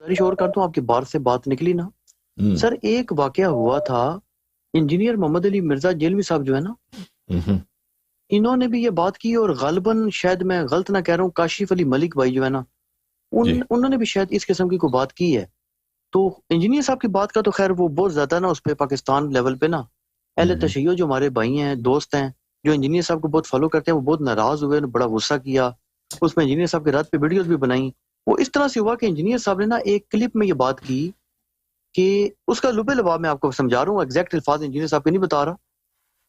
گزارش اور کرتا ہوں، آپ کی بار سے بات نکلی نا سر، ایک واقعہ ہوا تھا، انجینئر محمد علی مرزا جیلوی صاحب جو ہے نا، انہوں نے بھی یہ بات کی، اور غالباً شاید میں غلط نہ کہہ رہا ہوں، کاشف علی ملک بھائی جو ہے نا، انہوں نے بھی شاید اس قسم کی کوئی بات کی ہے. تو انجینئر صاحب کی بات کا تو خیر وہ بہت زیادہ نا اس پہ پاکستان لیول پہ نا اہل تشیع جو ہمارے بھائی ہیں، دوست ہیں، جو انجینئر صاحب کو بہت فالو کرتے ہیں، وہ بہت ناراض ہوئے، بڑا غصہ کیا، اس میں انجینئر صاحب کے رات پہ ویڈیوز بھی بنائیں. وہ اس طرح سے ہوا کہ انجینئر صاحب نے نا ایک کلپ میں یہ بات کی کہ اس کا لب لباب میں آپ کو سمجھا رہا ہوں، ایگزیکٹ الفاظ انجینئر صاحب کے نہیں بتا رہا.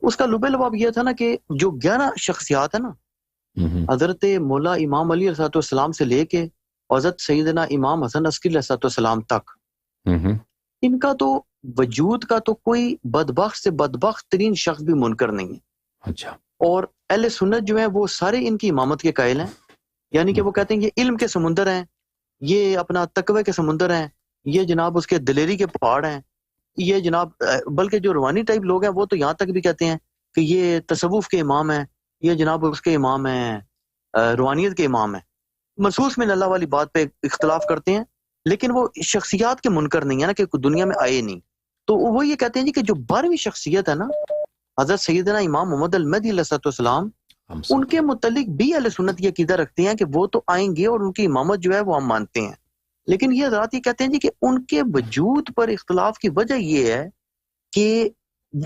اس کا لب لباب یہ تھا نا کہ جو 11 شخصیات ہیں نا، حضرت مولا امام علی علیہ السلام سے لے کے حضرت سیدنا امام حسن عسکری علیہ السلام تک، ان کا تو وجود کا تو کوئی بدبخت سے بدبخت ترین شخص بھی منکر نہیں ہے. اچھا. اور اہل سنت جو ہیں وہ سارے ان کی امامت کے قائل ہیں، یعنی کہ وہ کہتے ہیں یہ علم کے سمندر ہیں، یہ اپنا تقوی کے سمندر ہیں، یہ جناب اس کے دلیری کے پہاڑ ہیں، یہ جناب بلکہ جو روحانی ٹائپ لوگ ہیں وہ تو یہاں تک بھی کہتے ہیں کہ یہ تصوف کے امام ہیں، یہ جناب اس کے امام ہیں، روحانیت کے امام ہیں. محسوس میں اللہ والی بات پہ اختلاف کرتے ہیں، لیکن وہ شخصیات کے منکر نہیں ہے نا، کہ دنیا میں آئے نہیں. تو وہ یہ کہتے ہیں جی کہ جو 12ویں شخصیت ہے نا، حضرت سیدنا امام محمد المہدی علیہ السلام، ان کے متعلق بھی اہل سنت یہ عقیدہ رکھتے ہیں کہ وہ تو آئیں گے اور ان کی امامت جو ہے وہ ہم مانتے ہیں. لیکن یہ حضرات یہ کہتے ہیں جی کہ ان کے وجود پر اختلاف کی وجہ یہ ہے کہ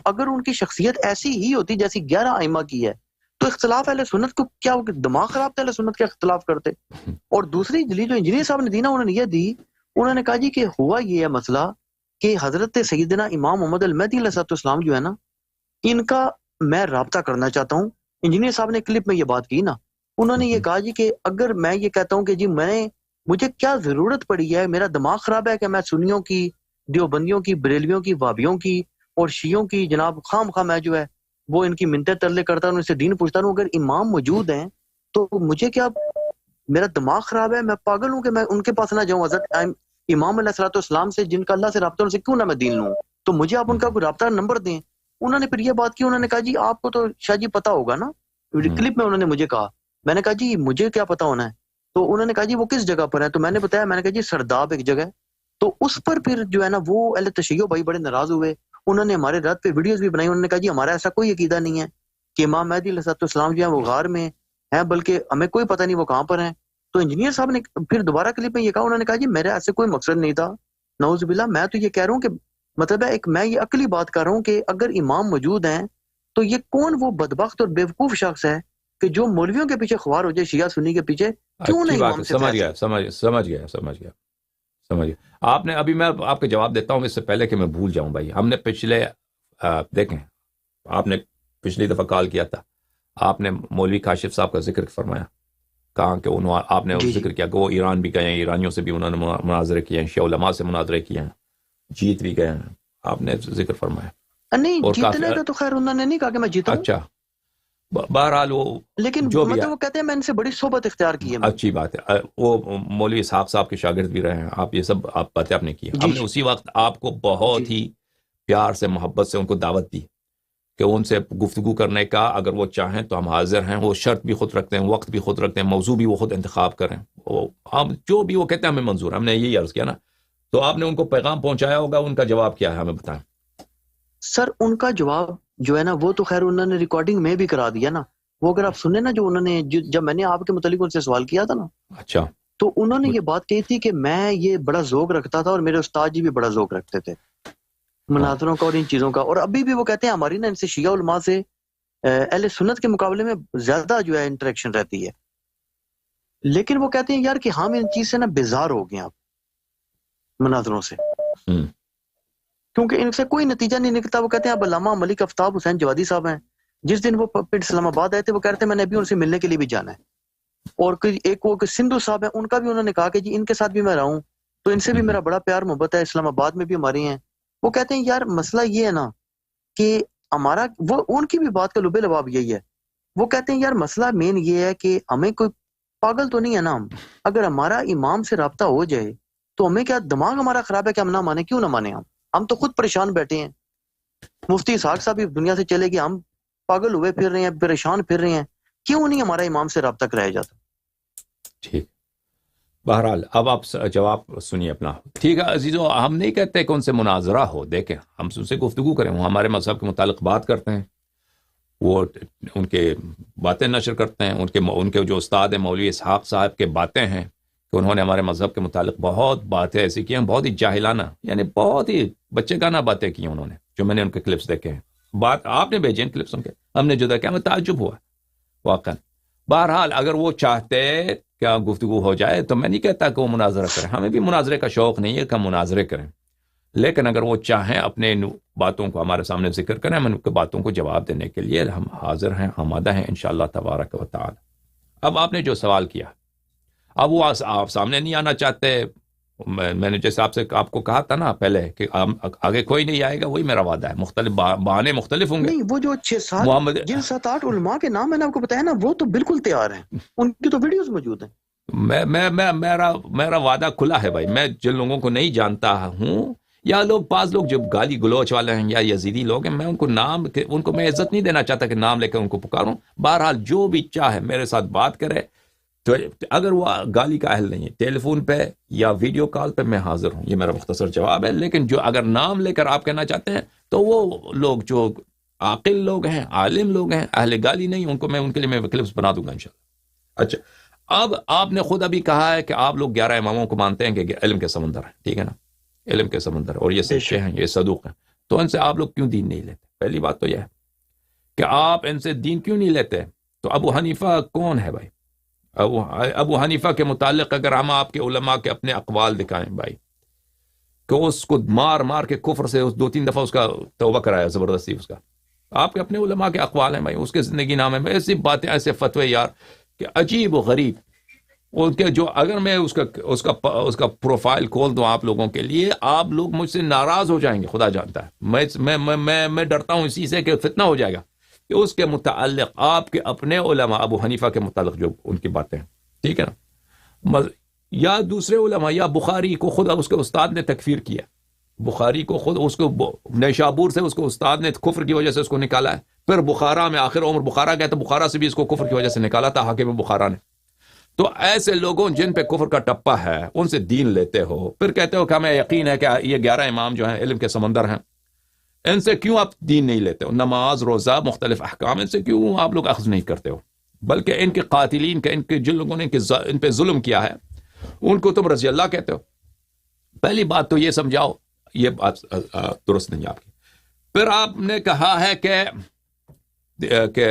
اگر ان کی شخصیت ایسی ہی ہوتی جیسی 11 ائمہ کی ہے تو اختلاف اہل سنت کو کیا دماغ خراب تھا، اہل سنت کے اختلاف کرتے. اور دوسری دلیل جو انجینئر صاحب نے دی نا، انہوں نے یہ دی، انہوں نے کہا جی کہ ہوا یہ ہے مسئلہ کہ حضرت سیدنا امام محمد المہدی علیہ السلام جو ہے نا، ان کا میں رابطہ کرنا چاہتا ہوں. انجینئر صاحب نے کلپ میں یہ بات کی نا، انہوں نے یہ کہا جی کہ اگر میں یہ کہتا ہوں کہ جی مجھے کیا ضرورت پڑی ہے، میرا دماغ خراب ہے کہ میں سنیوں کی، دیوبندیوں کی، بریلویوں کی، وہابیوں کی اور شیعوں کی جناب خام خواہ میں جو ہے وہ ان کی منتیں ترلے کرتا ہوں، ان سے دین پوچھتا ہوں. اگر امام موجود ہیں تو مجھے کیا، میرا دماغ خراب ہے، میں پاگل ہوں کہ میں ان کے پاس نہ جاؤں حضرت امام علیہ السلام سے، جن کا اللہ سے رابطہ، ان سے کیوں نہ میں دین لوں؟ تو مجھے آپ ان کا کوئی رابطہ نمبر دیں. انہوں نے پھر یہ بات کی، انہوں نے کہا جی آپ کو تو شاہ جی پتا ہوگا نا، کلپ میں انہوں نے مجھے کہا. میں نے کہا جی مجھے کیا پتا ہونا ہے؟ تو انہوں نے کہا جی وہ کس جگہ پر ہے؟ تو میں نے بتایا، میں نے کہا جی سرداب ایک جگہ ہے. تو اس پر پھر جو ہے نا وہ اہل تشیع بھائی بڑے ناراض ہوئے، انہوں نے ہمارے رات پہ ویڈیوز بھی بنائی. انہوں نے کہا جی ہمارا ایسا کوئی عقیدہ نہیں ہے کہ امام مہدی علیہ السلام جو ہیں وہ غار میں ہیں، بلکہ ہمیں کوئی پتہ نہیں وہ کہاں پر ہیں. تو انجینئر صاحب نے پھر دوبارہ کلپ میں یہ کہا، انہوں نے کہا جی میرا ایسے کوئی مقصد نہیں تھا، نعوذ باللہ. میں تو یہ کہہ رہا ہوں کہ مطلب ہے میں یہ عقلی بات کر رہا ہوں کہ اگر امام موجود ہیں تو یہ کون وہ بدبخت اور بیوقوف شخص ہے کہ جو مولویوں کے پیچھے خوار ہو جائے، شیعہ سنی کے پیچھے، کیوں نہیں امام سے سمجھ گیا. آپ نے ابھی میں آپ کو جواب دیتا ہوں اس سے پہلے کہ میں بھول جاؤں. بھائی ہم نے پچھلے دیکھیں، آپ نے پچھلی دفعہ کال کیا تھا، آپ نے مولوی کاشف صاحب کا ذکر فرمایا، کہا کہ آپ نے ذکر کیا کہ وہ ایران بھی گئے ہیں، ایرانیوں سے بھی انہوں نے مناظرے کیے ہیں، شیعہ علماء سے مناظرے کیے ہیں، جیت بھی گئے ہیں، آپ نے ذکر فرمایا. نہیں جیتنے کا تو خیر انہوں نے نہیں کہا کہ میں جیتا ہوں. اچھا، بہرحال وہ لیکن جو بھی مطلب وہ کہتے ہیں میں ان سے بڑی صحبت اختیار کی ہے. اچھی بات ہے، وہ مولوی اسحاق صاحب کے شاگرد بھی رہے ہیں. آپ یہ سب آپ باتیں آپ نے کی. ہم نے اسی وقت آپ کو بہت ہی پیار سے، محبت سے ان کو دعوت دی کہ ان سے گفتگو کرنے کا اگر وہ چاہیں تو ہم حاضر ہیں. وہ شرط بھی خود رکھتے ہیں، وقت بھی خود رکھتے ہیں، موضوع بھی وہ خود انتخاب کریں، ہم جو بھی وہ کہتے ہیں ہمیں منظور. ہم نے یہی عرض کیا نا، تو آپ نے ان کو پیغام پہنچایا ہوگا. ان کا جواب کیا ہے ہمیں بتائیں. سر ان کا جواب جو ہے نا وہ تو خیر انہوں نے ریکارڈنگ میں بھی کرا دیا نا. وہ اگر آپ سنیں نا، جو انہوں نے جب میں نے آپ کے متعلق ان سے سوال کیا تھا نا، اچھا، تو انہوں نے یہ بات کہی تھی کہ میں یہ بڑا ذوق رکھتا تھا اور میرے استاد جی بھی بڑا ذوق رکھتے تھے مناظروں کا اور ان چیزوں کا. اور ابھی بھی وہ کہتے ہیں ہماری نا ان سے شیعہ علماء سے اہل سنت کے مقابلے میں زیادہ جو ہے انٹریکشن رہتی ہے. لیکن وہ کہتے ہیں یار کہ ہم ان چیز سے نا بیزار ہو گئے آپ مناظروں سے، کیونکہ ان سے کوئی نتیجہ نہیں نکلتا. وہ کہتے ہیں اب علامہ ملک آفتاب حسین جوادی صاحب ہیں، جس دن وہ پنڈ اسلام آباد آئے تھے وہ کہتے ہیں میں نے ابھی ان سے ملنے کے لیے بھی جانا ہے. اور ایک وہ سندھو صاحب ہیں، ان کا بھی انہوں نے کہا کہ جی ان کے ساتھ بھی میں رہا ہوں، تو ان سے بھی میرا بڑا پیار محبت ہے، اسلام آباد میں بھی ہماری ہیں. وہ کہتے ہیں یار مسئلہ یہ ہے نا کہ ہمارا، وہ ان کی بھی بات کا لبے لباب یہی ہے. وہ کہتے ہیں یار مسئلہ مین یہ ہے کہ ہمیں کوئی پاگل تو نہیں ہے نا، ہم اگر ہمارا امام سے رابطہ ہو جائے تو ہمیں کیا دماغ ہمارا خراب ہے کہ ہم نہ مانے؟ کیوں نہ مانے؟ ہم تو خود پریشان بیٹھے ہیں. مفتی اسحاق صاحب بھی دنیا سے چلے گئے، ہم پاگل ہوئے پھر رہے ہیں، پریشان پھر رہے ہیں. کیوں نہیں ہمارا امام سے رابطہ کرایا جاتا؟ ٹھیک، بہرحال اب آپ جواب سنیے اپنا. ٹھیک ہے عزیزو، ہم نہیں کہتے کہ ان سے مناظرہ ہو، دیکھیں ہم ان سے گفتگو کریں، وہ ہمارے مذہب کے متعلق بات کرتے ہیں، وہ ان کے باتیں نشر کرتے ہیں، ان کے جو استاد ہیں مولوی اسحاق صاحب کے باتیں ہیں کہ انہوں نے ہمارے مذہب کے متعلق بہت باتیں ایسی کی ہیں، بہت ہی جاہلانہ، یعنی بہت ہی بچے گانا باتیں کی ہیں انہوں نے، جو میں نے ان کے کلپس دیکھے ہیں. بات آپ نے بھیجے ہیں کلپس ان کے، ہم نے جو دیکھا ہمیں تعجب ہوا واقعا. بہرحال اگر وہ چاہتے کیا گفتگو ہو جائے تو میں نہیں کہتا کہ وہ مناظرہ کریں، ہمیں بھی مناظرے کا شوق نہیں ہے کہ ہم مناظرے کریں، لیکن اگر وہ چاہیں اپنے باتوں کو ہمارے سامنے ذکر کریں، ہم ان کی باتوں کو جواب دینے کے لیے ہم حاضر ہیں، آمادہ ہیں انشاءاللہ تبارک و تعالی. اب آپ نے جو سوال کیا، اب وہ آپ سامنے نہیں آنا چاہتے، میں نے جیسے آپ کو کہا تھا نا پہلے کہ آگے کوئی نہیں آئے گا، وہی میرا وعدہ ہے. مختلف بہانے مختلف ہوں گے. نہیں، وہ جو 6-7 جن 7-8 علماء کے نام میں نے آپ کو بتایا نا، وہ تو بالکل تیار ہیں، ان کی تو ویڈیوز موجود ہیں. میرا وعدہ کھلا ہے بھائی. میں جن لوگوں کو نہیں جانتا ہوں یا بعض لوگ جو گالی گلوچ والے ہیں یا یزیدی لوگ ہیں، میں ان کو میں عزت نہیں دینا چاہتا کہ نام لے کر ان کو پکاروں. بہرحال جو بھی چاہے میرے ساتھ بات کرے، تو اگر وہ گالی کا اہل نہیں ہے، ٹیلی فون پہ یا ویڈیو کال پہ میں حاضر ہوں، یہ میرا مختصر جواب ہے. لیکن جو اگر نام لے کر آپ کہنا چاہتے ہیں تو وہ لوگ جو عاقل لوگ ہیں، عالم لوگ ہیں، اہل گالی نہیں، ان کے لیے میں کلپس بنا دوں گا انشاءاللہ. اچھا، اب آپ نے خود ابھی کہا ہے کہ آپ لوگ 11 اماموں کو مانتے ہیں کہ علم کے سمندر ہیں، ٹھیک ہے نا، علم کے سمندر، اور یہ سچے ہیں، یہ صدوق ہیں. تو ان سے آپ لوگ کیوں دین نہیں لیتے؟ پہلی بات تو یہ ہے کہ آپ ان سے دین کیوں نہیں لیتے. تو ابو حنیفہ کون ہے بھائی؟ ابو حنیفہ کے متعلق اگر ہم آپ کے علماء کے اپنے اقوال دکھائیں بھائی، کہ اس کو مار کے کفر سے 2-3 دفعہ اس کا توبہ کرایا زبردستی، اس کا آپ کے اپنے علماء کے اقوال ہیں بھائی، اس کے زندگی نامے میں ایسی باتیں، ایسے فتوے یار کہ عجیب و غریب. ان کے جو اگر میں اس کا پروفائل کھول دوں آپ لوگوں کے لیے، آپ لوگ مجھ سے ناراض ہو جائیں گے، خدا جانتا ہے. میں ڈرتا ہوں اسی سے کہ فتنہ ہو جائے گا کہ اس کے متعلق آپ کے اپنے علماء ابو حنیفہ کے متعلق جو ان کی باتیں ہیں، ٹھیک ہے نا، یا دوسرے علماء، یا بخاری کو خود اس کے استاد نے تکفیر کیا، بخاری کو خود اس کو نیشابور سے اس کو استاد نے کفر کی وجہ سے اس کو نکالا ہے. پھر بخارا میں آخر عمر بخارا گیا تو بخارا سے بھی اس کو کفر کی وجہ سے نکالا تھا حاکم بخارا نے. تو ایسے لوگوں جن پہ کفر کا ٹپا ہے ان سے دین لیتے ہو، پھر کہتے ہو کہ ہمیں یقین ہے کہ یہ 11 امام جو ہیں علم کے سمندر ہیں، ان سے کیوں آپ دین نہیں لیتے ہو؟ نماز، روزہ، مختلف احکام، ان سے کیوں آپ لوگ اخذ نہیں کرتے ہو؟ بلکہ ان کے قاتلین کا، ان کے جن لوگوں نے ان پہ ظلم کیا ہے، ان کو تم رضی اللہ کہتے ہو. پہلی بات تو یہ سمجھاؤ، یہ بات درست نہیں آپ کی. پھر آپ نے کہا ہے کہ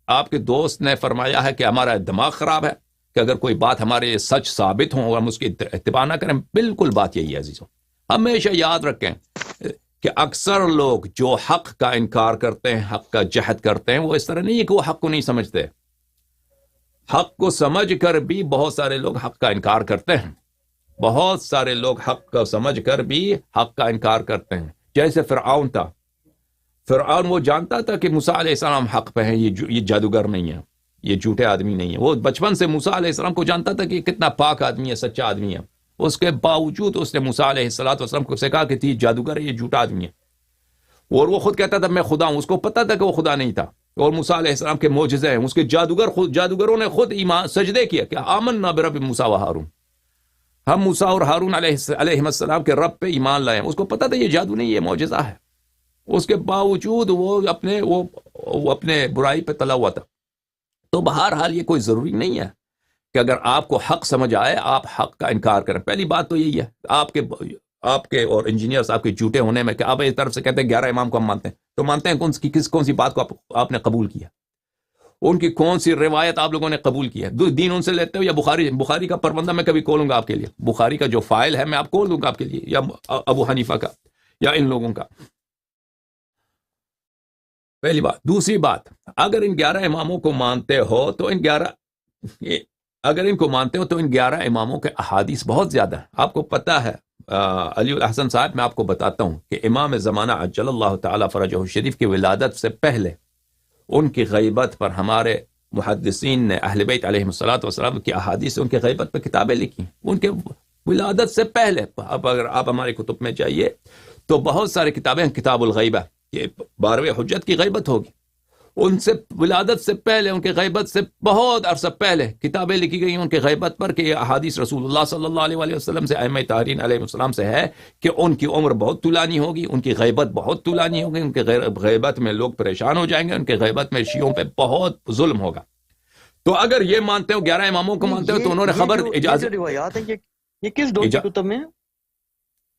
آپ کے دوست نے فرمایا ہے کہ ہمارا دماغ خراب ہے کہ اگر کوئی بات ہمارے سچ ثابت ہوں اور ہم اس کی اتباع نہ کریں. بالکل بات یہی ہے عزیزوں. ہمیشہ یاد رکھیں کہ اکثر لوگ جو حق کا انکار کرتے ہیں، حق کا جحد کرتے ہیں، وہ اس طرح نہیں ہے کہ وہ حق کو نہیں سمجھتے. حق کو سمجھ کر بھی بہت سارے لوگ حق کا انکار کرتے ہیں. بہت سارے لوگ حق کو سمجھ کر بھی حق کا انکار کرتے ہیں. جیسے فرعون تھا، فرعون وہ جانتا تھا کہ موسیٰ علیہ السلام حق پہ ہیں، یہ جادوگر نہیں ہے، یہ جھوٹے آدمی نہیں ہے. وہ بچپن سے موسیٰ علیہ السلام کو جانتا تھا کہ یہ کتنا پاک آدمی ہے، سچا آدمی ہے. اس کے باوجود اس نے موسیٰ علیہ السلام کو سے کہا کہ یہ جادوگر ہے، یہ جھوٹا آدمی ہے. اور وہ خود کہتا تھا میں خدا ہوں. اس کو پتا تھا کہ وہ خدا نہیں تھا. اور موسیٰ علیہ السلام کے معجزے ہیں، اس کے جادوگروں نے خود ایمان سجدے کیا کہ آمنا برب موسیٰ و ہارون، ہم موسیٰ اور ہارون علیہ السلام کے رب پہ ایمان لائے. اس کو پتا تھا یہ جادو نہیں، یہ معجزہ ہے. اس کے باوجود وہ اپنے برائی پہ تلا ہوا تھا. تو بہرحال یہ کوئی ضروری نہیں ہے کہ اگر آپ کو حق سمجھ آئے آپ حق کا انکار کریں. پہلی بات تو یہی ہے آپ کے اور انجینئرز آپ کے جھوٹے ہونے میں کہ آپ ایک طرف سے کہتے ہیں 11 امام کو ہم مانتے ہیں، تو مانتے ہیں کون سی بات کو آپ نے قبول کیا، ان کی کون سی روایت آپ لوگوں نے قبول کی ہے؟ دین ان سے لیتے ہو یا بخاری کا پروندہ میں کبھی کھولوں گا آپ کے لیے، بخاری کا جو فائل ہے میں آپ کھول دوں گا آپ کے لیے، یا ابو حنیفہ کا یا ان لوگوں کا. پہلی بات. دوسری بات، اگر ان 11 اماموں کو مانتے ہو تو ان 11 اماموں کے احادیث بہت زیادہ ہیں. آپ کو پتہ ہے علی الحسن صاحب، میں آپ کو بتاتا ہوں کہ امام زمانہ عجل اللہ تعالی فرجہ الشریف کی ولادت سے پہلے ان کی غیبت پر ہمارے محدثین نے اہل بیت علیہ السلام کی احادیث ان کی غیبت پر کتابیں لکھی. ان کے ولادت سے پہلے اگر آپ ہمارے کتب میں جائیے تو بہت سارے کتابیں، کتاب الغیبہ، کہ 12 حجت کی غیبت ہوگی. ان سے ولادت سے پہلے، ان کے غیبت سے بہت عرصہ پہلے کتابیں لکھی گئی ہیں ان کے غیبت پر، کہ یہ احادیث رسول اللہ صلی اللہ علیہ وسلم سے، ائمہ طاہرین علیہ السلام سے ہے کہ ان کی عمر بہت طولانی ہوگی، ان کی غیبت بہت طولانی ہوگی، ان کے غیبت میں لوگ پریشان ہو جائیں گے، ان کے غیبت میں شیعوں پہ بہت ظلم ہوگا۔ تو اگر یہ مانتے ہو، 11 اماموں کو مانتے ہو، تو انہوں نے خبر اجازت، یہ روایات ہیں یہ کس دور کی کتب میں ہیں؟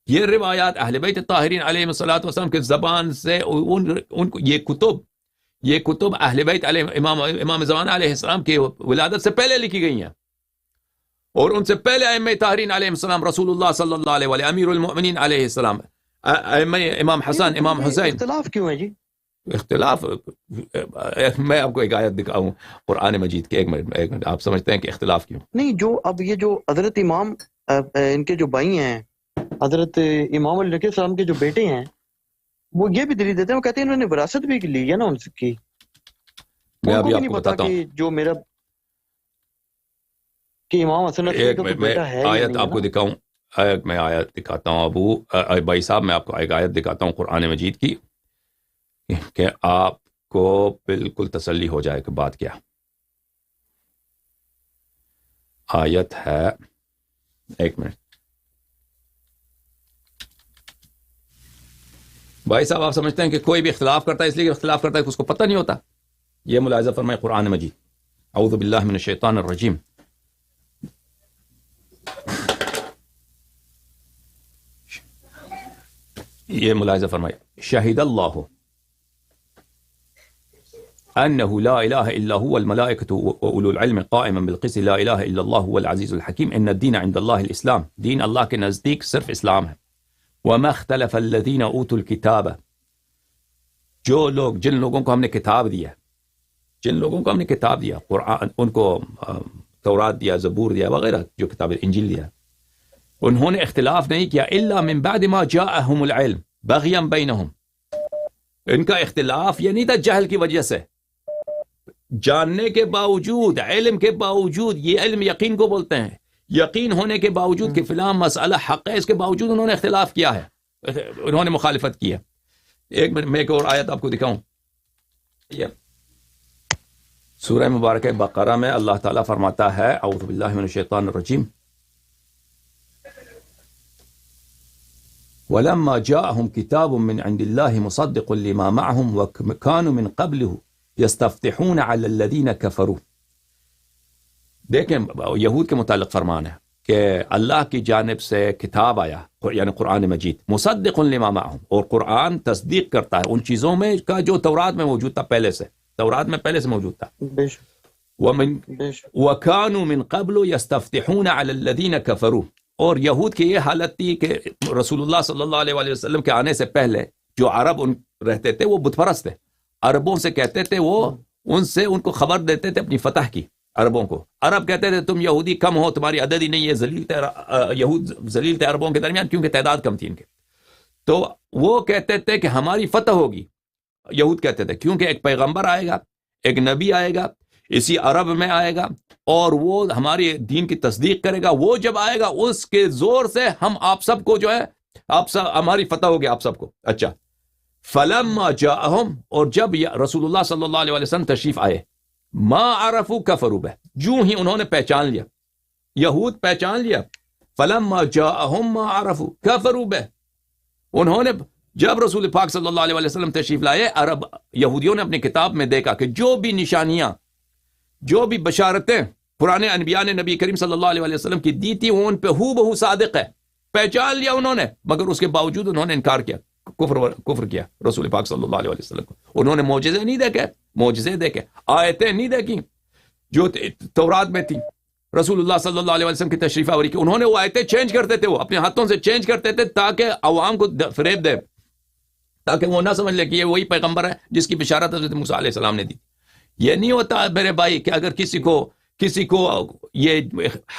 یہ روایات اہل بیت طاہرین علیہ السلام کے زبان سے ان کو یہ کتب اہل بیت علیہ امام زمان علیہ السلام کی ولادت سے پہلے لکھی گئی ہیں، اور ان سے پہلے ائمہ طاہرین علیہ السلام، رسول اللہ صلی اللہ علیہ وسلم، امیر المؤمنین علیہ السلام، امام حسن، امام حسین۔ اختلاف کیوں ہے جی؟ اختلاف، میں آپ کو ایک آیت دکھاؤں قرآن مجید کے، ایک منٹ، آپ سمجھتے ہیں کہ اختلاف کیوں؟ نہیں، جو اب یہ جو حضرت امام ان کے جو بھائی ہیں، حضرت امام علیہ السلام کے جو بیٹے ہیں، وہ یہ بھی دلیل دیتے ہیں، وہ کہتے ہیں انہوں نے وراثت بھی لی ہے نا ان کی۔ میں ابھی ان کو آپ بھی کو نہیں پتا بتاتا ہوں، کہ جو میرا کہ امام حسن ایک کا میں بیٹا ہے یا آیت نہیں آپ کو ہے نا؟ دکھاؤں، میں آیت دکھاتا ہوں بھائی صاحب، میں آپ کو ایک آیت دکھاتا ہوں قرآن مجید کی، کہ آپ کو بالکل تسلی ہو جائے کہ بات کیا آیت ہے۔ ایک منٹ بھائی صاحب، آپ سمجھتے ہیں کہ کوئی بھی اختلاف کرتا ہے اس لیے اختلاف کرتا ہے کہ اس کو پتہ نہیں ہوتا؟ یہ ملاحظہ فرمائے قرآن مجید، اعوذ باللہ من الشیطان الرجیم، یہ ملاحظہ فرمائے، شہید اللہ انه لا الہ الا هو الملائکۃ واولو العلم قائما بالقسط لا الہ الا اللہ هو العزیز الحکیم ان الدین عند اللہ الاسلام، دین اللہ کے نزدیک صرف اسلام ہے۔ وما اختلف الذین اوتوا الکتاب، جو لوگ، جن لوگوں کو ہم نے کتاب دیا، جن لوگوں کو ہم نے کتاب دیا، قرآن، ان کو تورات دیا، زبور دیا وغیرہ، جو کتاب انجیل دیا، انہوں نے اختلاف نہیں کیا الا من بعد ما جاءهم العلم بغیا بینہم، ان کا اختلاف یہ نہیں تھا جہل کی وجہ سے، جاننے کے باوجود، علم کے باوجود، یہ علم یقین کو بولتے ہیں، یقین ہونے کے باوجود کہ فلاں مسئلہ حق ہے، اس کے باوجود انہوں نے اختلاف کیا ہے، انہوں نے مخالفت کی ہے۔ ایک منٹ میں ایک اور آیت آپ کو دکھاؤں، سورہ مبارکہ بقرہ میں اللہ تعالیٰ فرماتا ہے، اعوذ باللہ من الشیطان الرجیم، وَلَمَّا جَاءَهُمْ كِتَابٌ مِّنْ عِنْدِ اللَّهِ مُصَدِّقٌ لِمَا مَعَهُمْ وَكَانُوا مِنْ قَبْلِهُ يَسْتَفْتِحُونَ عَلَى الَّذِينَ كَفَرُوا۔ دیکھیں یہود کے متعلق فرمان ہے کہ اللہ کی جانب سے کتاب آیا، یعنی قرآن مجید، مصدق لما معہم، اور قرآن تصدیق کرتا ہے ان چیزوں میں کا جو تورات میں موجود تھا، پہلے سے تورات میں پہلے سے موجود تھا۔ وَكَانُوا مِنْ قَبْلُ يَسْتَفْتِحُونَ عَلَى الَّذِينَ كَفَرُوا، اور یہود کی یہ حالت تھی کہ رسول اللہ صلی اللہ علیہ وسلم کے آنے سے پہلے جو عرب رہتے تھے وہ بت پرست تھے، عربوں سے کہتے تھے، وہ ان کو خبر دیتے تھے اپنی فتح کی، عربوں کو، عرب کہتے تھے تم یہودی کم ہو، تمہاری عدد ہی نہیں ہے، ذلیل تھے یہود، ذلیل تھے عربوں کے درمیان کیونکہ تعداد کم تھی ان کے، تو وہ کہتے تھے کہ ہماری فتح ہوگی، یہود کہتے تھے کیونکہ ایک پیغمبر آئے گا، ایک نبی آئے گا، اسی عرب میں آئے گا، اور وہ ہماری دین کی تصدیق کرے گا، وہ جب آئے گا اس کے زور سے ہم آپ سب کو جو ہے، آپ سب ہماری فتح ہوگی آپ سب کو۔ اچھا، فلما جاءہم، اور جب رسول اللہ صلی اللہ علیہ وسلم تشریف آئے، ما عرفوا کفروا بہ، جو ہی انہوں نے پہچان لیا، یہود پہچان لیا، فلما جاءہم ما عرفوا کفروا بہ، انہوں نے جب رسول پاک صلی اللہ علیہ وسلم تشریف لائے، عرب یہودیوں نے اپنی کتاب میں دیکھا کہ جو بھی نشانیاں، جو بھی بشارتیں پرانے انبیاء نے نبی کریم صلی اللہ علیہ وسلم کی دی تھی، وہ ان پہ ہو بہو صادق ہے، پہچان لیا انہوں نے، مگر اس کے باوجود انہوں نے انکار کیا، کفر کیا رسول پاک صلی اللہ علیہ وسلم کو۔ انہوں نے معجزے نہیں دیکھے، معجزے دیکھے، آیتیں نہیں دیکھی جو تورات میں تھی، رسول اللہ صلی اللہ علیہ وسلم کی تشریف آوری کی، انہوں نے وہ آیتیں چینج کرتے تھے، وہ اپنے ہاتھوں سے چینج کرتے تھے تاکہ عوام کو فریب دے، تاکہ وہ نہ سمجھ لے کہ یہ وہی پیغمبر ہے جس کی بشارت حضرت موسیٰ علیہ السلام نے دی۔ یہ نہیں ہوتا میرے بھائی کہ اگر کسی کو یہ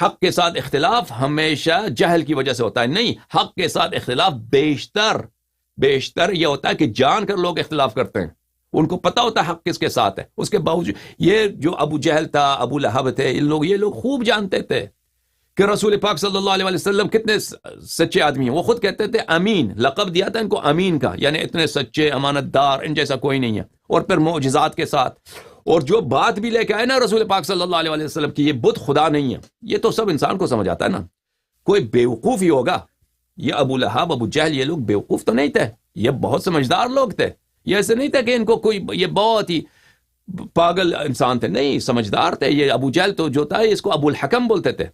حق کے ساتھ اختلاف ہمیشہ جہل کی وجہ سے ہوتا ہے، نہیں، حق کے ساتھ اختلاف بیشتر یہ ہوتا ہے کہ جان کر لوگ اختلاف کرتے ہیں، ان کو پتہ ہوتا ہے حق کس کے ساتھ ہے، اس کے باوجود یہ جو ابو جہل تھا، ابو لہب تھے، یہ لوگ خوب جانتے تھے کہ رسول پاک صلی اللہ علیہ وسلم کتنے سچے آدمی ہیں، وہ خود کہتے تھے امین، لقب دیا تھا ان کو امین کا، یعنی اتنے سچے، امانت دار، ان جیسا کوئی نہیں ہے، اور پھر معجزات کے ساتھ. اور جو بات بھی لے کے آئے نا رسول پاک صلی اللہ علیہ وسلم کی، یہ بت خدا نہیں ہے، یہ تو سب انسان کو سمجھ آتا ہے نا. کوئی بیوقوف ہی ہوگا. یہ ابو لہب، ابو جہل، یہ لوگ بیوقوف تو نہیں تھے، یہ بہت سمجھدار لوگ تھے. یہ ایسے نہیں تھا کہ ان کو کوئی، یہ بہت ہی پاگل انسان تھے، نہیں، سمجھدار تھے. یہ ابو جہل تو جو تھا اس کو ابو الحکم بولتے تھے،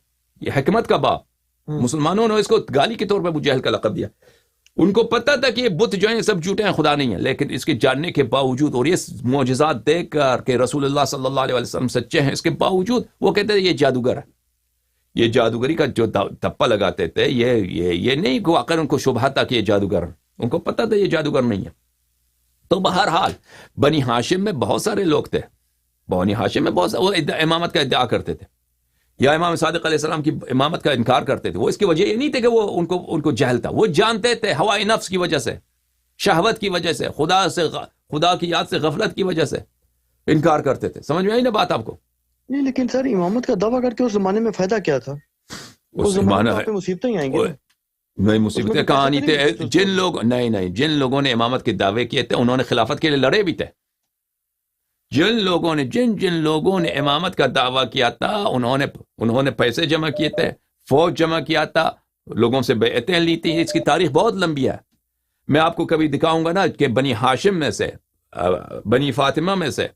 یہ حکمت کا باپ. مسلمانوں نے اس کو گالی کے طور پہ ابو جہل کا لقب دیا. ان کو پتہ تھا کہ یہ بت جو ہیں سب جھوٹے ہیں، خدا نہیں ہے، لیکن اس کے جاننے کے باوجود اور یہ معجزات دیکھ کر کہ رسول اللہ صلی اللہ علیہ وسلم سچے ہیں، اس کے باوجود وہ کہتے ہیں یہ جادوگر ہے. یہ جادوگری کا جو تپا لگاتے تھے، یہ نہیں کہ آخر ان کو شبہ تھا کہ یہ جادوگر ہے، ان کو پتہ تھا یہ جادوگر نہیں ہے. تو بہرحال بنی ہاشم میں بہت سارے لوگ تھے، بنی ہاشم میں بہت سارے، وہ امامت کا ادعا کرتے تھے یا امام صادق علیہ السلام کی امامت کا انکار کرتے تھے. وہ اس کی وجہ یہ نہیں تھے کہ وہ ان کو جہل تھا، وہ جانتے تھے ہوائے نفس کی وجہ سے، شہوت کی وجہ سے، خدا کی یاد سے غفلت کی وجہ سے انکار کرتے تھے. سمجھ میں آئی نا بات آپ کو؟ نہیں، لیکن سر امامت کا دعویٰ کر کے اس زمانے میں فائدہ کیا تھا؟ اس زمانے میں مصیبتیں ہی آئیں گی. نہیں، مصیبتیں کہاں نہیں تھے. جن لوگوں نے امامت کے دعوے کیے تھے انہوں نے خلافت کے لیے لڑے بھی تھے. جن لوگوں نے امامت کا دعویٰ کیا تھا انہوں نے پیسے جمع کیے تھے، فوج جمع کیا تھا، لوگوں سے بیعتیں لی تھی. اس کی تاریخ بہت لمبی ہے. میں آپ کو کبھی دکھاؤں گا نا کہ بنی ہاشم میں سے، بنی فاطمہ میں سے،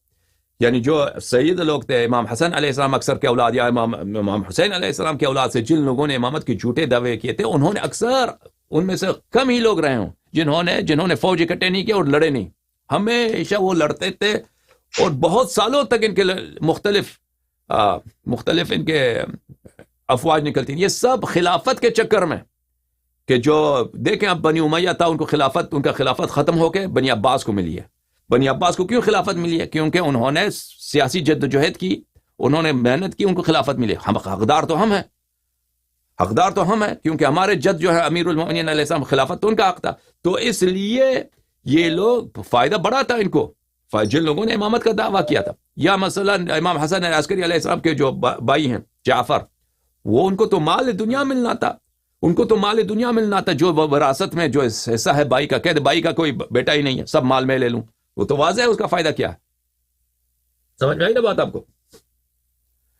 یعنی جو سید لوگ تھے، امام حسن علیہ السلام اکثر کے اولاد، یا امام حسین علیہ السلام کے اولاد سے جن لوگوں نے امامت کے جھوٹے دعوے کیے تھے، انہوں نے اکثر ان میں سے کم ہی لوگ رہے ہوں جنہوں نے فوج اکٹھے نہیں کیے اور لڑے نہیں. ہمیشہ وہ لڑتے تھے اور بہت سالوں تک ان کے مختلف ان کے افواج نکلتی. یہ سب خلافت کے چکر میں، کہ جو دیکھیں اب بنی امیہ تھا، ان کا خلافت ختم ہو کے بنی عباس کو ملی ہے. بنی عباس کو کیوں خلافت ملی ہے؟ کیونکہ انہوں نے سیاسی جدوجہد کی، انہوں نے محنت کی، ان کو خلافت ملی. حقدار تو ہم ہیں کیونکہ ہمارے جد جو ہے امیر المؤمنین علیہ السلام، خلافت تو ان کا حق تھا. تو اس لیے یہ لوگ فائدہ بڑا تھا ان کو، جن لوگوں نے امامت کا دعویٰ کیا تھا. یا مثلا امام حسن عسکری علیہ السلام کے جو بھائی ہیں جعفر، وہ ان کو تو مال دنیا ملنا تھا، جو وراثت میں جو حصہ ہے بھائی کا، کہتے بھائی کا کوئی بیٹا ہی نہیں ہے، سب مال میں لے لوں، وہ تو واضح ہے اس کا فائدہ کیا ہے. سمجھ میں آئی نا بات آپ کو؟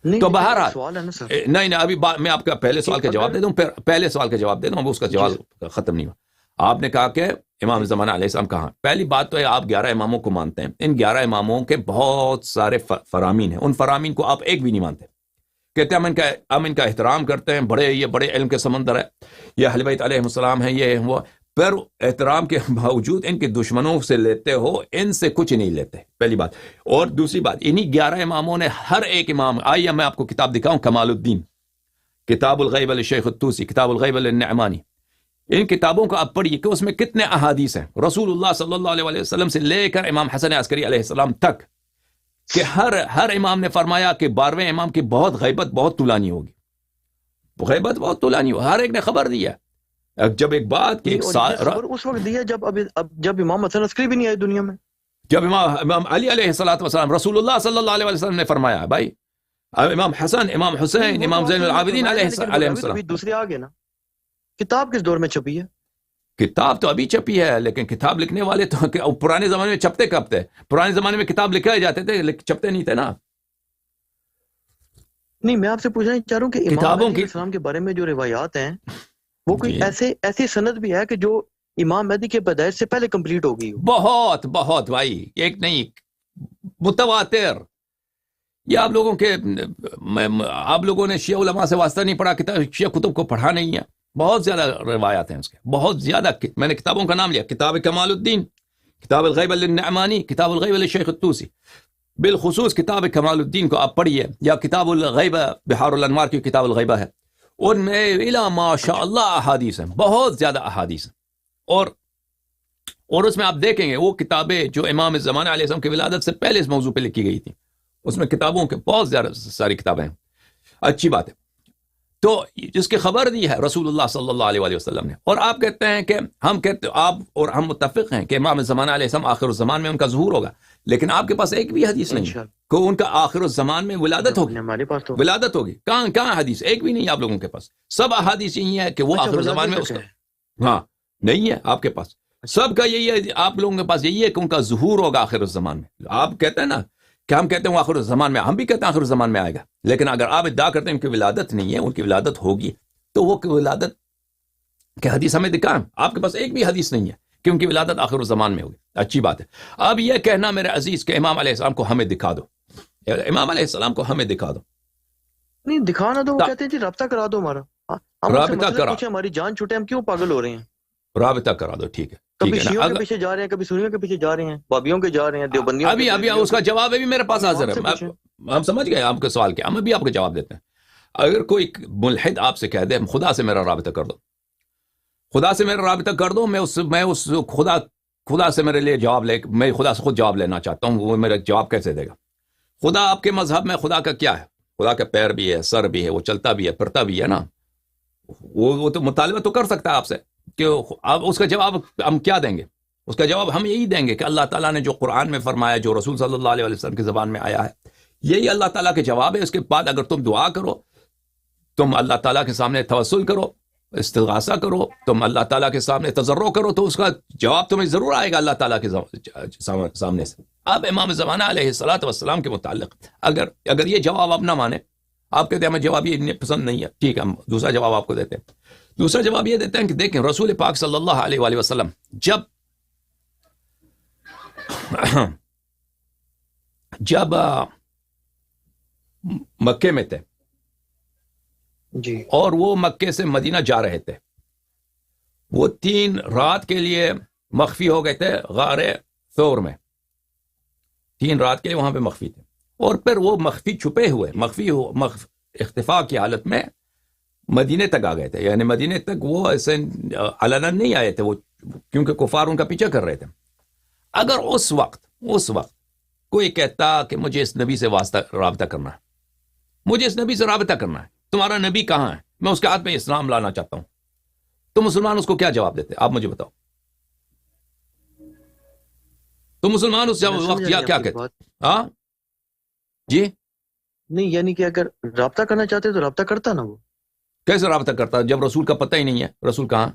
تو بہرحال نہیں، ابھی میں آپ کا پہلے سوال کا جواب دے دوں، پھر پہلے سوال کا جواب دے دوں، اب اس کا جواب ختم نہیں ہوا. آپ نے کہا کہ امام زمانہ علیہ السلام کہاں. پہلی بات تو ہے آپ 11 اماموں کو مانتے ہیں. ان 11 اماموں کے بہت سارے فرامین ہیں، ان فرامین کو آپ ایک بھی نہیں مانتے. کہتے ہیں ہم ان کا احترام کرتے ہیں، یہ بڑے علم کے سمندر ہے، یہ اہل بیت علیہ السلام ہیں، یہ وہ. پر احترام کے باوجود ان کے دشمنوں سے لیتے ہو، ان سے کچھ نہیں لیتے، پہلی بات. اور دوسری بات، انہی 11 اماموں نے ہر ایک امام، آئیے میں آپ کو کتاب دکھاؤں، کمال الدین، کتاب الغیب للشیخ الطوسی، کتاب الغیب للنعمانی. ان کتابوں کو آپ پڑھیے کہ اس میں کتنے احادیث ہیں رسول اللہ صلی اللہ علیہ وسلم سے لے کر امام حسن عسکری علیہ السلام تک، کہ ہر امام نے فرمایا کہ 12ویں امام کی غیبت بہت طولانی ہوگی، غیبت بہت طولانی ہوگی. ہر ایک نے خبر دیا. جب ایک بات کہ اس وقت دیا جب امام حسن عسکری بھی نہیں آئے دنیا میں، جب امام علی علیہ السلام، رسول اللہ صلی اللہ علیہ وسلم نے فرمایا بھائی، امام حسن، امام حسین، امام زین العابدین علیہ السلام. دوسرے آگے نا، کتاب کس دور میں چھپی ہے؟ کتاب تو ابھی چھپی ہے، لیکن کتاب لکھنے والے تو پرانے زمانے میں چھپتے کب تھے؟ پرانے زمانے میں کتاب لکھائے جاتے تھے، چھپتے نہیں تھے نا. نہیں، میں آپ سے پوچھنا چاہ رہا ہوں کہ امام علیہ السلام کے بارے میں جو روایات ہیں، وہ کوئی ایسی سند بھی ہے کہ جو امام مہدی کے پیدائش سے پہلے کمپلیٹ ہو گئی ہو؟ بہت بھائی، ایک نہیں، متواتر. یہ آپ لوگوں نے شیعہ علماء سے واسطہ نہیں پڑھا، شیعہ کتب کو پڑھا نہیں ہے. بہت زیادہ روایات ہیں اس کے، بہت زیادہ. میں نے کتابوں کا نام لیا، کتاب کمال الدین، کتاب الغیب للنعمانی، کتاب الغیب للشیخ الطوسی. بالخصوص کتاب کمال الدین کو آپ پڑھیے، یا کتاب الغیب بحار الانوار کی کتاب الغیبہ ہے، ان میں الا ماشاء اللہ احادیث ہیں، بہت زیادہ احادیث ہیں. اور اس میں آپ دیکھیں گے وہ کتابیں جو امام زمانہ علیہ السلام کی ولادت سے پہلے اس موضوع پہ لکھی گئی تھی، اس میں کتابوں کے بہت زیادہ ساری کتابیں ہیں. اچھی بات ہے. تو جس کی خبر دی ہے رسول اللہ صلی اللہ علیہ وسلم نے. اور آپ کہتے ہیں کہ آپ اور ہم متفق ہیں کہ امام زمانہ علیہ السلام آخر الزمان میں ان کا ظہور ہوگا، لیکن آپ کے پاس ایک بھی حدیث نہیں ہے کہ ان کا آخر الزمان میں ولادت ہوگی. ہمارے پاس تو ولادت ہوگی، کہاں حدیث؟ ایک بھی نہیں آپ لوگوں کے پاس. سب احادیث یہی ہے کہ وہ آخر الزمان میں اس کا، ہاں، نہیں ہے آپ کے پاس. سب کا یہی ہے، آپ لوگوں کے پاس یہی ہے کہ ان کا ظہور ہوگا آخر الزمان میں. آپ کہتے ہیں نا کہ ہم کہتے ہیں وہ آخر الزمان میں، ہم بھی کہتے ہیں آخر الزمان میں آئے گا، لیکن اگر آپ ادعا کرتے ہیں ان کی ولادت نہیں ہے، ان کی ولادت ہوگی، تو وہ ولادت کہ حدیث ہمیں دکھائیں. آپ کے پاس ایک بھی حدیث نہیں ہے کہ ان کی ولادت آخر الزمان میں ہوگی. اچھی بات ہے. اب یہ کہنا میرے عزیز کہ امام علیہ السلام کو ہمیں دکھا دو، امام علیہ السلام کو ہمیں دکھا دو. نہیں دکھانا دو، وہ کہتے ہیں جی رابطہ کرا دو ہمارا، ہم رابطہ کرا، ہماری جان چھوٹے، ہم کیوں پاگل ہو رہے ہیں؟ رابطہ کرا دو. ٹھیک ہے، کبھی شیعوں کے پیچھے جا رہے ہیں، کبھی سنیوں کے پیچھے جا رہے ہیں، بابیوں کے جا رہے ہیں، دیوبندیوں کے. ابھی اس کا جواب ابھی میرے پاس حاضر ہے. ہم سمجھ گئے آپ کے سوال کے، ہم ابھی آپ کو جواب دیتے ہیں. اگر کوئی ملحد آپ سے کہہ دے خدا سے میرا رابطہ کر دو، خدا سے میرا رابطہ کر دو، میں اس خدا سے میرے لیے جواب میں خدا سے خود جواب لینا چاہتا ہوں، وہ میرا جواب کیسے دے گا؟ خدا آپ کے مذہب میں خدا کا کیا ہے؟ خدا کا پیر بھی ہے، سر بھی ہے، وہ چلتا بھی ہے، پھرتا بھی ہے نا. وہ تو مطالبہ تو کر سکتا ہے آپ سے کہ آپ اس کا جواب ہم کیا دیں گے؟ اس کا جواب ہم یہی دیں گے کہ اللہ تعالیٰ نے جو قرآن میں فرمایا، جو رسول صلی اللہ علیہ وسلم کی زبان میں آیا ہے، یہی اللہ تعالیٰ کے جواب ہے. اس کے بعد اگر تم دعا کرو، تم اللہ تعالیٰ کے سامنے توسل کرو، استغاثہ کرو، تم اللہ تعالیٰ کے سامنے تضرع کرو، تو اس کا جواب تمہیں ضرور آئے گا اللہ تعالیٰ کے سامنے سے. اب امام زمانہ علیہ الصلوۃ والسلام کے متعلق اگر یہ جواب آپ نہ مانے، آپ کہتے ہیں ہمیں جواب یہ پسند نہیں ہے، ٹھیک ہے، ہم دوسرا جواب آپ کو دیتے ہیں. دوسرا جواب یہ دیتے ہیں کہ دیکھیں رسول پاک صلی اللہ علیہ وآلہ وسلم جب مکے میں تھے جی، اور وہ مکے سے مدینہ جا رہے تھے، وہ 3 رات کے لیے مخفی ہو گئے تھے غار ثور میں، 3 رات کے لیے وہاں پہ مخفی تھے، اور پھر وہ مخفی چھپے ہوئے اختفاء کی حالت میں مدینے تک آ گئے تھے. یعنی مدینے تک وہ ایسے علناً نہیں آئے تھے، وہ کیونکہ کفار ان کا پیچھا کر رہے تھے. اگر اس وقت کوئی کہتا کہ مجھے اس نبی سے رابطہ کرنا ہے، مجھے اس نبی سے رابطہ کرنا ہے، تمہارا نبی کہاں ہے، میں اس کے ہاتھ میں اسلام لانا چاہتا ہوں، تو مسلمان اس کو کیا جواب دیتے؟ آپ مجھے بتاؤ. تو مسلمان اس وقت کیا کہتے؟ ہاں جی، نہیں یعنی کہ اگر رابطہ کرنا چاہتے تو رابطہ کرتا نا. وہ کیسے رابطہ کرتا جب رسول کا پتہ ہی نہیں ہے؟ رسول کہاں؟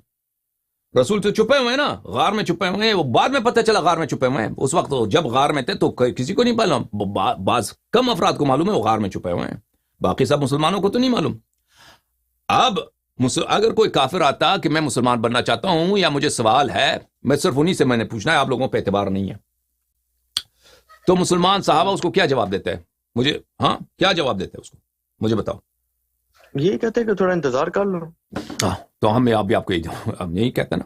رسول تو چھپے ہوئے ہیں نا، غار میں چھپے ہوئے ہیں. وہ بعد میں پتہ چلا غار میں چھپے ہوئے ہیں. اس وقت جب غار میں تھے تو کسی کو نہیں معلوم، بعض کم افراد کو معلوم ہے وہ غار میں چھپے ہوئے ہیں، باقی سب مسلمانوں کو تو نہیں معلوم. اب اگر کوئی کافر آتا کہ میں مسلمان بننا چاہتا ہوں یا مجھے سوال ہے، میں صرف انہی سے میں نے پوچھنا ہے، آپ لوگوں پہ اعتبار نہیں ہے، تو مسلمان صحابہ اس کو کیا جواب دیتے ہیں؟ مجھے کیا جواب دیتے ہیں اس کو؟ مجھے بتاؤ. یہی کہتے ہیں کہ تھوڑا انتظار کر لو. تو ہم بھی آپ کو یہی کہتے ہیں نا،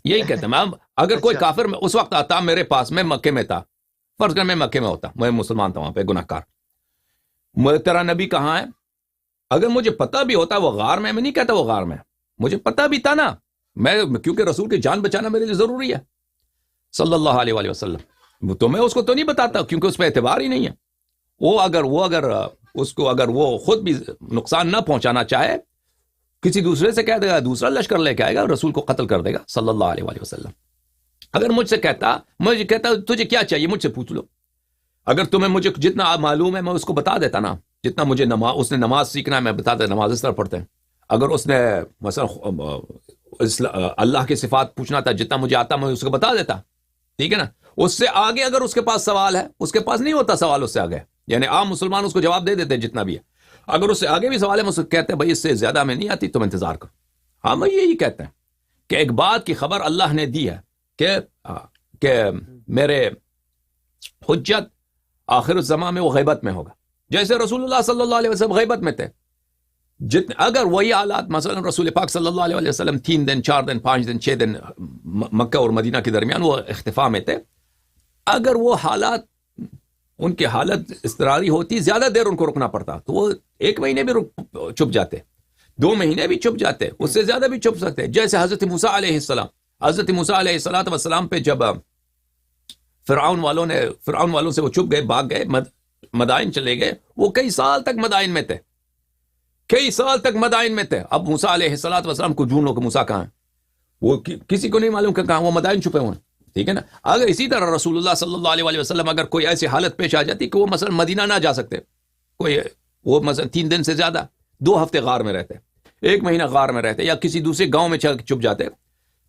یہی کہتے ہیں. اگر کوئی کافر اس وقت آتا میرے پاس، میں مکے میں تھا، فرض کر میں مکے میں ہوتا، میں مسلمان تھا وہاں پہ گناہ کار، تیرا نبی کہاں ہے؟ اگر مجھے پتہ بھی ہوتا وہ غار میں نہیں کہتا وہ غار میں، مجھے پتہ بھی تھا نا، میں کیونکہ رسول کی جان بچانا میرے لیے ضروری ہے صلی اللہ علیہ وآلہ وسلم، تو میں اس کو تو نہیں بتاتا کیونکہ اس پہ اعتبار ہی نہیں ہے. اگر وہ خود بھی نقصان نہ پہنچانا چاہے، کسی دوسرے سے کہہ دے گا، دوسرا لشکر لے کے آئے گا، رسول کو قتل کر دے گا صلی اللہ علیہ وآلہ وسلم. اگر مجھے کہتا تجھے کیا چاہیے مجھ سے پوچھ لو، اگر تمہیں مجھے جتنا معلوم ہے میں اس کو بتا دیتا نا، جتنا مجھے اس نے نماز سیکھنا ہے میں بتا دیتا، نماز اس طرح پڑھتے ہیں. اگر اس نے مثلا اللہ کی صفات پوچھنا تھا، جتنا مجھے آتا میں اس کو بتا دیتا، ٹھیک ہے نا. اس سے آگے اگر اس کے پاس سوال ہے، اس کے پاس نہیں ہوتا سوال اس سے آگے، یعنی عام مسلمان اس کو جواب دے دیتے جتنا بھی ہے. اگر اس سے آگے بھی سوال ہے مجھ سے کہتے ہیں بھائی اس سے زیادہ میں نہیں آتی، تم انتظار کرو. ہم یہی کہتے ہیں کہ ایک بات کی خبر اللہ نے دی ہے کہ میرے حجت آخر الزمان میں وہ غیبت میں ہوگا، جیسے رسول اللہ صلی اللہ علیہ وسلم غیبت میں تھے. اگر وہی حالات مثلا رسول پاک صلی اللہ علیہ وسلم 3 دن 4 دن 5 دن 6 دن مکہ اور مدینہ کے درمیان وہ اختفاء میں تھے، اگر وہ حالات ان کی حالت اضطراری ہوتی، زیادہ دیر ان کو رکنا پڑتا، تو وہ 1 مہینے بھی چھپ جاتے، 2 مہینے بھی چھپ جاتے، اس سے زیادہ بھی چھپ سکتے. جیسے حضرت موسیٰ علیہ السلام پہ جب فرعون والوں سے وہ چھپ گئے، بھاگ گئے، مدائن چلے گئے، وہ کئی سال تک مدائن میں تھے، اب موسیٰ علیہ السلام کو ڈھونڈو کہ موسیٰ کہاں ہے، وہ کسی کو نہیں معلوم کہ کہاں، وہ مدائن چھپے ہوئے ہیں، ٹھیک ہے نا. اگر اسی طرح رسول اللہ صلی اللہ علیہ وسلم اگر کوئی ایسی حالت پیش آ جاتی کہ وہ مثلا مدینہ نہ جا سکتے، وہ مثلا 3 دن سے زیادہ 2 ہفتے غار میں رہتے، 1 مہینہ غار میں رہتے، یا کسی دوسرے گاؤں میں چھپ جاتے،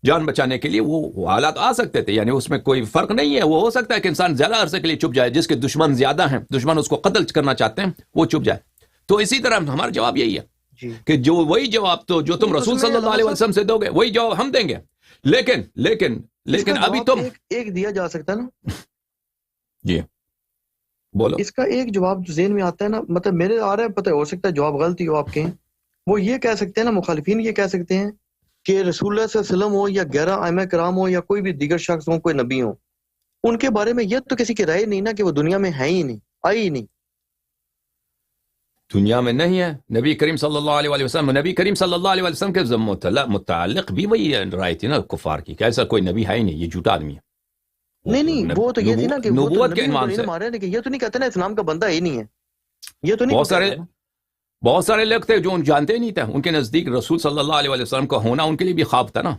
جان بچانے کے لیے وہ حالات آ سکتے تھے، یعنی اس میں کوئی فرق نہیں ہے. وہ ہو سکتا ہے کہ انسان زیادہ عرصے کے لیے چھپ جائے، جس کے دشمن زیادہ ہیں، دشمن اس کو قتل کرنا چاہتے ہیں، وہ چھپ جائے. تو اسی طرح ہمارا جواب یہی ہے کہ جو وہی جواب تو جو تم رسول صلی اللہ علیہ وسلم سے دو گے وہی جواب ہم دیں گے. لیکن ابھی تم ایک دیا جا سکتا ہے نا. جی بولو. اس کا ایک جواب جو ذہن میں آتا ہے نا، مطلب میرے آ رہا ہے، پتہ ہو سکتا ہے جواب غلط ہی ہو آپ کے، وہ یہ کہہ سکتے ہیں نا، مخالفین یہ کہہ سکتے ہیں کہ رسول اللہ صلی اللہ علیہ وسلم ہو یا 11 ائمہ کرام ہو یا کوئی بھی دیگر شخص ہو، کوئی نبی ہو، ان کے بارے میں یہ تو کسی کی رائے نہیں نا کہ وہ دنیا میں ہے ہی نہیں، آئی ہی نہیں. دنیا میں نہیں ہے. نبی کریم صلی اللہ علیہ وسلم، نبی کریم صلی اللہ علیہ وسلم کے متعلق بھی وہی رائے تھی نا کفار کی کہ ایسا کوئی نبی ہے ہی نہیں، یہ جھوٹا آدمی ہے. نہیں وہ تو یہ تھی نا کہ نبوت کے عنوان سے یہ تو نہیں کہتے نا اسلام کا بندہ ہی نہیں ہے، یہ تو نہیں. بہت سارے لوگ تھے جو جانتے نہیں تھے، ان کے نزدیک رسول صلی اللہ علیہ وسلم کا ہونا ان کے لیے بھی خواب تھا نا.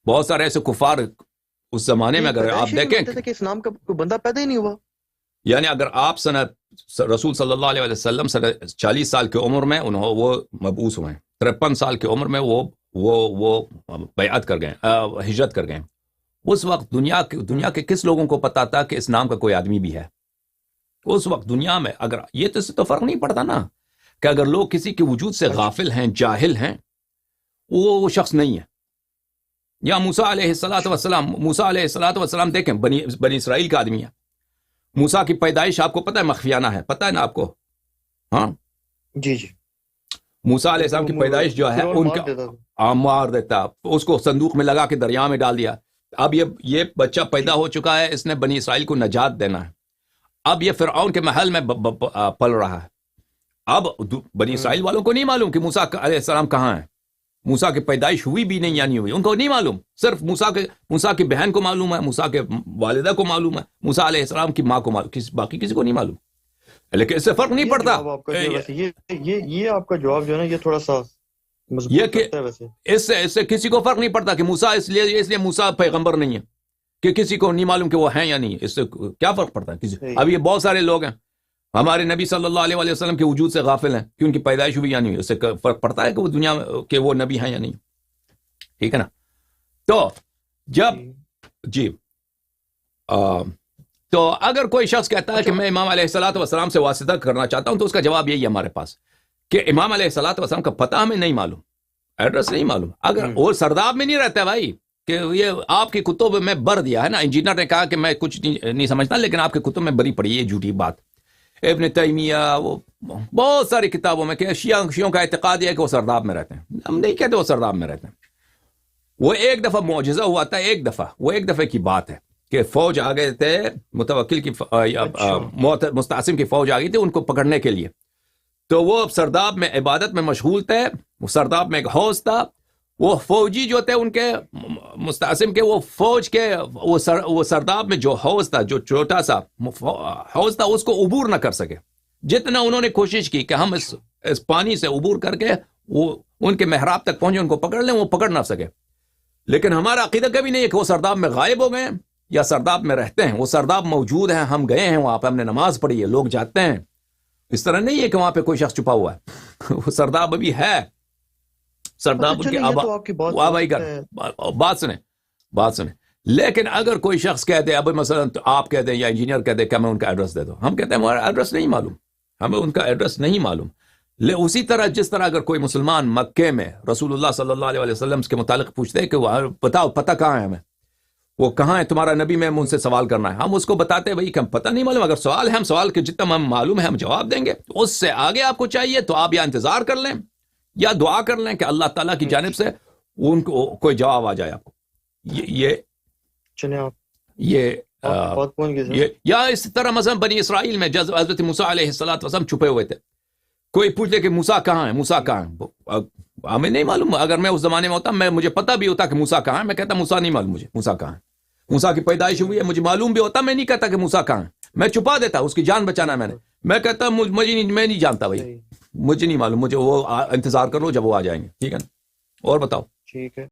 بہت سارے ایسے کفار اس زمانے میں اگر آپ دیکھیں کہ اسلام کا کوئی بندہ پیدا ہی نہیں ہوا، یعنی اگر آپ رسول صلی اللہ علیہ وسلم 40 سال کی عمر میں وہ مبعوث ہوئے ہیں، 53 سال کی عمر میں وہ بیعت کر گئے، ہجرت کر گئے. اس وقت دنیا کے کس لوگوں کو پتا تھا کہ اس نام کا کوئی آدمی بھی ہے؟ اس وقت دنیا میں اگر یہ تو فرق نہیں پڑتا نا کہ اگر لوگ کسی کے وجود سے غافل ہیں، جاہل ہیں، وہ شخص نہیں ہے. یا موسیٰ علیہ السلام دیکھیں، بنی اسرائیل کا آدمی ہے. موسیٰ کی پیدائش آپ کو پتہ ہے مخفیانہ ہے، پتہ ہے نا آپ کو؟ ہاں جی موسیٰ علیہ السلام کی پیدائش جو ہے ان کا مار دیتا، اس کو صندوق میں لگا کے دریا میں ڈال دیا. اب یہ بچہ پیدا ہو چکا ہے، اس نے بنی اسرائیل کو نجات دینا ہے. اب یہ فرعون کے محل میں پل رہا ہے. اب بنی اسرائیل والوں کو نہیں معلوم کہ موسیٰ علیہ السلام کہاں ہے. موسیٰ کی پیدائش ہوئی بھی نہیں یا نہیں ہوئی، ان کو نہیں معلوم. صرف موسیٰ کی بہن کو معلوم ہے، موسیٰ کے والدہ کو معلوم ہے، موسیٰ علیہ السلام کی ماں کو معلوم، باقی کسی کو نہیں معلوم. لیکن اس سے فرق نہیں پڑتا. یہ آپ کا جواب جو ہے نا یہ تھوڑا سا یہ کہ اس سے کسی کو فرق نہیں پڑتا کہ موسیٰ اس لیے موسیٰ پیغمبر نہیں ہے کہ کسی کو نہیں معلوم کہ وہ ہیں یا نہیں. اس سے کیا فرق پڑتا ہے کسی. اب یہ بہت سارے لوگ ہیں ہمارے نبی صلی اللہ علیہ وسلم کے وجود سے غافل ہیں کہ ان کی پیدائش ہوئی یا نہیں. اس سے فرق پڑتا ہے کہ وہ دنیا کے وہ نبی ہیں یا نہیں. ٹھیک ہے نا. تو جب تو اگر کوئی شخص کہتا ہے کہ میں امام علیہ السلام سے واسطہ کرنا چاہتا ہوں، تو اس کا جواب یہی ہے ہمارے پاس کہ امام علیہ السلام کا پتہ ہمیں نہیں معلوم، ایڈریس نہیں معلوم. اگر وہ سرداب میں نہیں رہتا ہے بھائی، کہ یہ آپ کی کتب میں بر دیا ہے نا، انجینئر نے کہا کہ میں کچھ نہیں سمجھتا، لیکن آپ کے کتب میں بری پڑی، یہ جھوٹی بات. ابن تیمیہ وہ بہت ساری کتابوں میں کہ شیعوں کا اعتقاد ہے کہ وہ سرداب میں رہتے ہیں. ہم نہیں کہتے وہ سرداب میں رہتے ہیں. وہ ایک دفعہ معجزہ ہوا تھا، ایک دفعہ کی بات ہے کہ فوج آ گئے تھے، متوکل کی مستعصم کی فوج آ گئی تھی ان کو پکڑنے کے لیے. تو وہ سرداب میں عبادت میں مشغول تھے. وہ سرداب میں ایک حوض تھا. وہ فوجی جو تھے ان کے مستعصم کے، وہ فوج کے وہ سرداب میں جو حوض تھا، جو چھوٹا سا حوض تھا، اس کو عبور نہ کر سکے. جتنا انہوں نے کوشش کی کہ ہم اس پانی سے عبور کر کے وہ ان کے محراب تک پہنچے، ان کو پکڑ لیں، وہ پکڑ نہ سکے. لیکن ہمارا عقیدہ کبھی نہیں ہے کہ وہ سرداب میں غائب ہو گئے یا سرداب میں رہتے ہیں. وہ سرداب موجود ہیں، ہم گئے ہیں وہاں پہ، ہم نے نماز پڑھی ہے، لوگ جاتے ہیں. اس طرح نہیں ہے کہ وہاں پہ کوئی شخص چھپا ہوا ہے. وہ سرداب ابھی ہے. سرداب کی بات سنیں. لیکن اگر کوئی شخص کہہ دے، اب مثلا آپ کہہ دیں یا انجینئر کہہ دے کہ ہمیں ان کا ایڈریس دے دو، ہم کہتے ہیں ہمارا ایڈریس نہیں معلوم، ہمیں ان کا ایڈریس نہیں معلوم. اسی طرح جس طرح اگر کوئی مسلمان مکے میں رسول اللہ صلی اللہ علیہ وسلم کے متعلق پوچھتے ہیں کہ بتاؤ پتہ کہاں ہے ہمیں، وہ کہاں ہے تمہارا نبی، میں ان سے سوال کرنا ہے، ہم اس کو بتاتے ہیں بھائی کہ ہم پتہ نہیں معلوم. اگر سوال ہے، ہم سوال کے جتنا ہم معلوم ہے ہم جواب دیں گے. اس سے آگے آپ کو چاہیے تو آپ یا انتظار کر لیں یا دعا کر لیں کہ اللہ تعالیٰ کی جانب سے ان کو کوئی جواب آ جائے آپ کو. یا اس طرح مثلا بنی اسرائیل میں حضرت موسیٰ علیہ السلام چھپے ہوئے تھے. کوئی پوچھ لے کہ موسیٰ کہاں ہے، موسیٰ کہاں ہے، ہمیں نہیں معلوم. اگر میں اس زمانے میں ہوتا، مجھے پتہ بھی ہوتا کہ موسیٰ کہاں ہے، میں کہتا موسیٰ نہیں معلوم مجھے، موسیٰ کہاں ہے. موسیٰ کی پیدائش ہوئی ہے، مجھے معلوم بھی ہوتا، میں نہیں کہتا کہ موسیٰ کہاں ہے، میں چھپا دیتا، اس کی جان بچانا ہے میں کہتا میں نہیں جانتا بھائی، مجھے نہیں معلوم، مجھے وہ انتظار کرو جب وہ آ جائیں گے. ٹھیک ہے نا. اور بتاؤ. ٹھیک ہے.